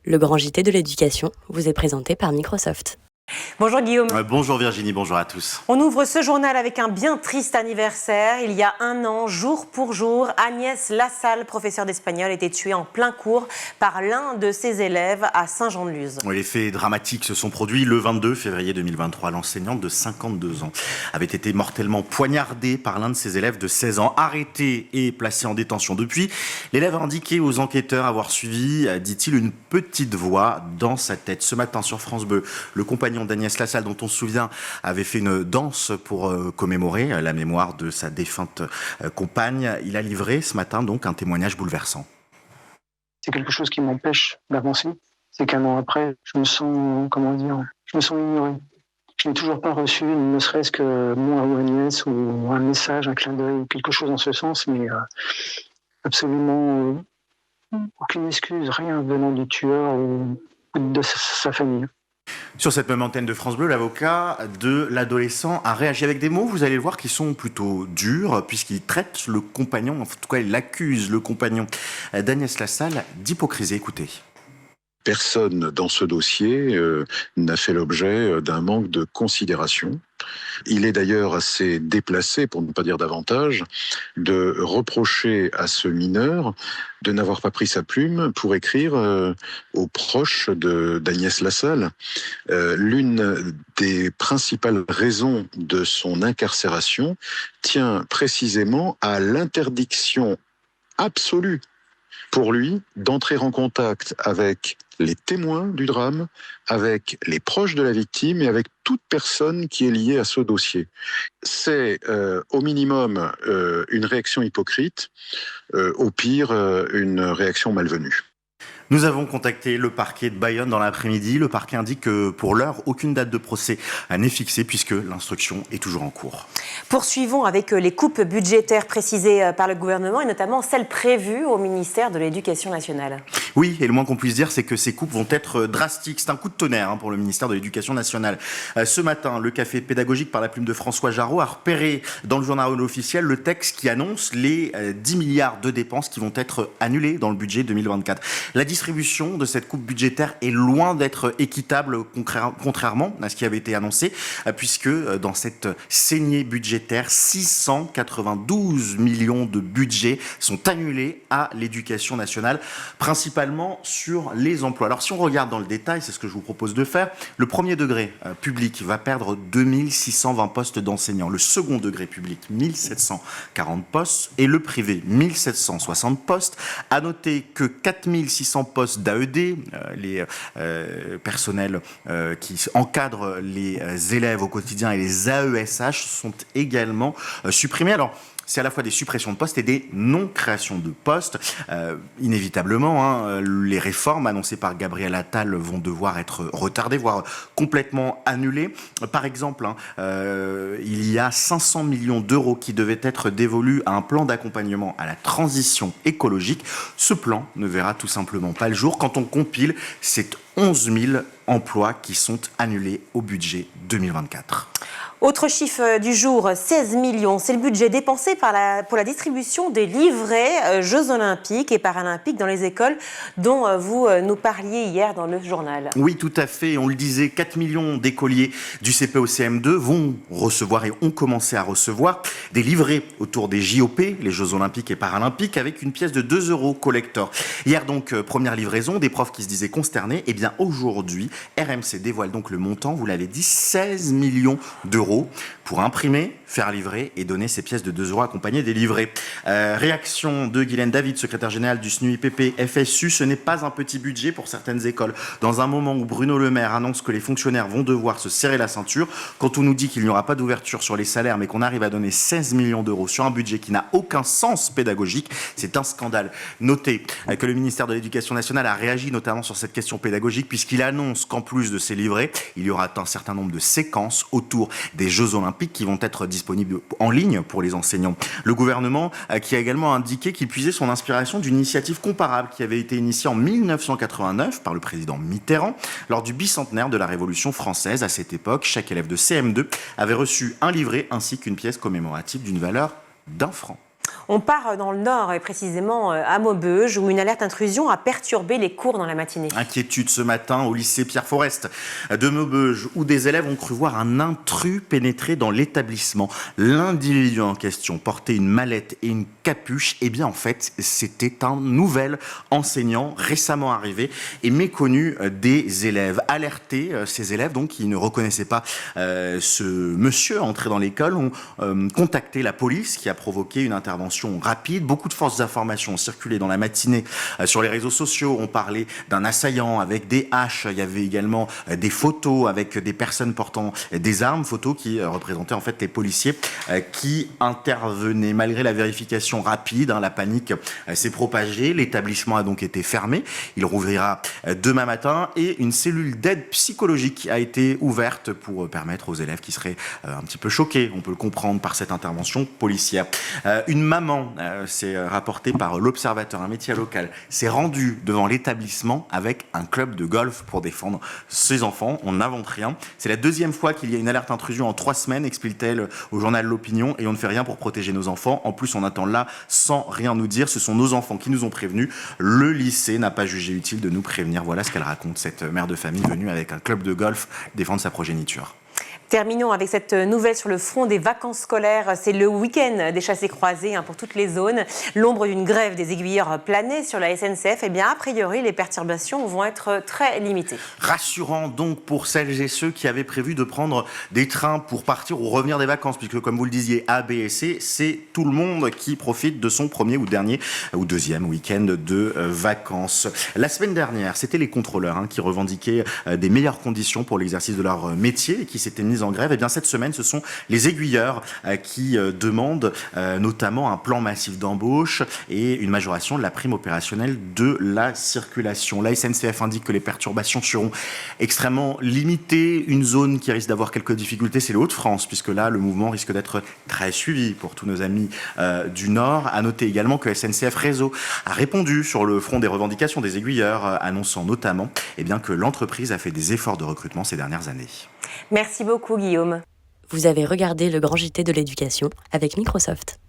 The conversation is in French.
Le grand JT de l'éducation vous est présenté par Microsoft. Bonjour Guillaume. Bonjour Virginie, bonjour à tous. On ouvre ce journal avec un bien triste anniversaire. Il y a un an, jour pour jour, Agnès Lassalle, professeure d'espagnol, était tuée en plein cours par l'un de ses élèves à Saint-Jean-de-Luz. Les faits dramatiques se sont produits le 22 février 2023. L'enseignante de 52 ans avait été mortellement poignardée par l'un de ses élèves de 16 ans, arrêté et placé en détention. Depuis, l'élève a indiqué aux enquêteurs avoir suivi, dit-il, une petite voix dans sa tête. Ce matin sur France Bleu, le compagnon d'Agnès Lassalle, dont on se souvient, avait fait une danse pour commémorer la mémoire de sa défunte compagne. Il a livré ce matin donc un témoignage bouleversant. C'est quelque chose qui m'empêche d'avancer. C'est qu'un an après, je me sens ignoré. Je n'ai toujours pas reçu, ne serait-ce que moi ou Agnès, ou un message, un clin d'œil, quelque chose en ce sens, mais absolument aucune excuse, rien venant du tueur ou de sa famille. Sur cette même antenne de France Bleu, l'avocat de l'adolescent a réagi avec des mots, vous allez le voir, qui sont plutôt durs, puisqu'il traite le compagnon, en tout cas il accuse le compagnon d'Agnès Lassalle d'hypocrisie. Écoutez. Personne dans ce dossier n'a fait l'objet d'un manque de considération. Il est d'ailleurs assez déplacé, pour ne pas dire davantage, de reprocher à ce mineur de n'avoir pas pris sa plume pour écrire aux proches d'Agnès Lassalle. L'une des principales raisons de son incarcération tient précisément à l'interdiction absolue pour lui d'entrer en contact avec les témoins du drame, avec les proches de la victime et avec toute personne qui est liée à ce dossier. C'est au minimum une réaction hypocrite, au pire une réaction malvenue. Nous avons contacté le parquet de Bayonne dans l'après-midi. Le parquet indique que pour l'heure, aucune date de procès n'est fixée puisque l'instruction est toujours en cours. Poursuivons avec les coupes budgétaires précisées par le gouvernement et notamment celles prévues au ministère de l'Éducation nationale. Oui, et le moins qu'on puisse dire, c'est que ces coupes vont être drastiques. C'est un coup de tonnerre pour le ministère de l'Éducation nationale. Ce matin, le café pédagogique par la plume de François Jarraud a repéré dans le journal officiel le texte qui annonce les 10 milliards de dépenses qui vont être annulées dans le budget 2024. La distribution de cette coupe budgétaire est loin d'être équitable, contrairement à ce qui avait été annoncé, puisque dans cette saignée budgétaire, 692 millions de budget sont annulés à l'éducation nationale, principalement sur les emplois. Alors si on regarde dans le détail, c'est ce que je vous propose de faire, le premier degré public va perdre 2620 postes d'enseignants, le second degré public 1740 postes et le privé 1760 postes. À noter que 4600 postes d'AED, les personnels qui encadrent les élèves au quotidien et les AESH sont également supprimés. Alors, c'est à la fois des suppressions de postes et des non-créations de postes. Inévitablement, les réformes annoncées par Gabriel Attal vont devoir être retardées, voire complètement annulées. Par exemple, il y a 500 millions d'euros qui devaient être dévolus à un plan d'accompagnement à la transition écologique. Ce plan ne verra tout simplement pas le jour. Quand on compile, c'est 11 000 emplois qui sont annulés au budget 2024. Autre chiffre du jour, 16 millions. C'est le budget dépensé pour la distribution des livrets Jeux Olympiques et Paralympiques dans les écoles dont vous nous parliez hier dans le journal. Oui, tout à fait. On le disait, 4 millions d'écoliers du CP-OCM2 vont recevoir et ont commencé à recevoir des livrets autour des JOP, les Jeux Olympiques et Paralympiques, avec une pièce de 2 € collector. Hier donc, première livraison, des profs qui se disaient consternés. Eh bien aujourd'hui, RMC dévoile donc le montant, vous l'avez dit, 16 millions d'euros pour imprimer, faire livrer et donner ces pièces de 2 € accompagnées des livrets. Réaction de Guylaine David, secrétaire générale du SNUIPP FSU, ce n'est pas un petit budget pour certaines écoles. Dans un moment où Bruno Le Maire annonce que les fonctionnaires vont devoir se serrer la ceinture, quand on nous dit qu'il n'y aura pas d'ouverture sur les salaires mais qu'on arrive à donner 16 millions d'euros sur un budget qui n'a aucun sens pédagogique, c'est un scandale. Notez que le ministère de l'Éducation nationale a réagi notamment sur cette question pédagogique puisqu'il annonce qu'en plus de ces livrets, il y aura un certain nombre de séquences autour des Jeux Olympiques qui vont être disponibles en ligne pour les enseignants. Le gouvernement qui a également indiqué qu'il puisait son inspiration d'une initiative comparable qui avait été initiée en 1989 par le président Mitterrand lors du bicentenaire de la Révolution française. À cette époque, chaque élève de CM2 avait reçu un livret ainsi qu'une pièce commémorative d'une valeur d'1 franc. On part dans le Nord, et précisément à Maubeuge, où une alerte intrusion a perturbé les cours dans la matinée. Inquiétude ce matin au lycée Pierre Forest de Maubeuge, où des élèves ont cru voir un intrus pénétrer dans l'établissement. L'individu en question portait une mallette et une capuche. Eh bien, en fait, c'était un nouvel enseignant récemment arrivé et méconnu des élèves. Alertés, ces élèves, donc, qui ne reconnaissaient pas ce monsieur entré dans l'école, ont contacté la police, qui a provoqué une intervention rapide. Beaucoup de fausses informations ont circulé dans la matinée sur les réseaux sociaux. On parlait d'un assaillant avec des haches. Il y avait également des photos avec des personnes portant des armes, photos qui représentaient en fait les policiers qui intervenaient. Malgré la vérification rapide, la panique s'est propagée. L'établissement a donc été fermé. Il rouvrira demain matin et une cellule d'aide psychologique a été ouverte pour permettre aux élèves qui seraient un petit peu choqués, on peut le comprendre, par cette intervention policière. Une maman, c'est rapporté par l'Observateur, un média local, s'est rendue devant l'établissement avec un club de golf pour défendre ses enfants. On n'invente rien. C'est la deuxième fois qu'il y a une alerte intrusion en 3 semaines, explique-t-elle au journal L'Opinion, et on ne fait rien pour protéger nos enfants. En plus, on attend là sans rien nous dire. Ce sont nos enfants qui nous ont prévenus. Le lycée n'a pas jugé utile de nous prévenir. Voilà ce qu'elle raconte, cette mère de famille venue avec un club de golf défendre sa progéniture. Terminons avec cette nouvelle sur le front des vacances scolaires. C'est le week-end des chassés-croisés pour toutes les zones. L'ombre d'une grève des aiguilleurs planait sur la SNCF. Eh bien, a priori, les perturbations vont être très limitées. Rassurant donc pour celles et ceux qui avaient prévu de prendre des trains pour partir ou revenir des vacances, puisque comme vous le disiez, A, B et C, c'est tout le monde qui profite de son premier ou dernier ou deuxième week-end de vacances. La semaine dernière, c'était les contrôleurs qui revendiquaient des meilleures conditions pour l'exercice de leur métier et qui s'étaient mis en grève. Et bien cette semaine, ce sont les aiguilleurs qui demandent notamment un plan massif d'embauche et une majoration de la prime opérationnelle de la circulation. La SNCF indique que les perturbations seront extrêmement limitées. Une zone qui risque d'avoir quelques difficultés, c'est les Hauts-de-France, puisque là, le mouvement risque d'être très suivi pour tous nos amis du Nord. À noter également que SNCF Réseau a répondu sur le front des revendications des aiguilleurs, annonçant notamment que l'entreprise a fait des efforts de recrutement ces dernières années. Merci beaucoup, Guillaume. Vous avez regardé le Grand JT de l'éducation avec Microsoft.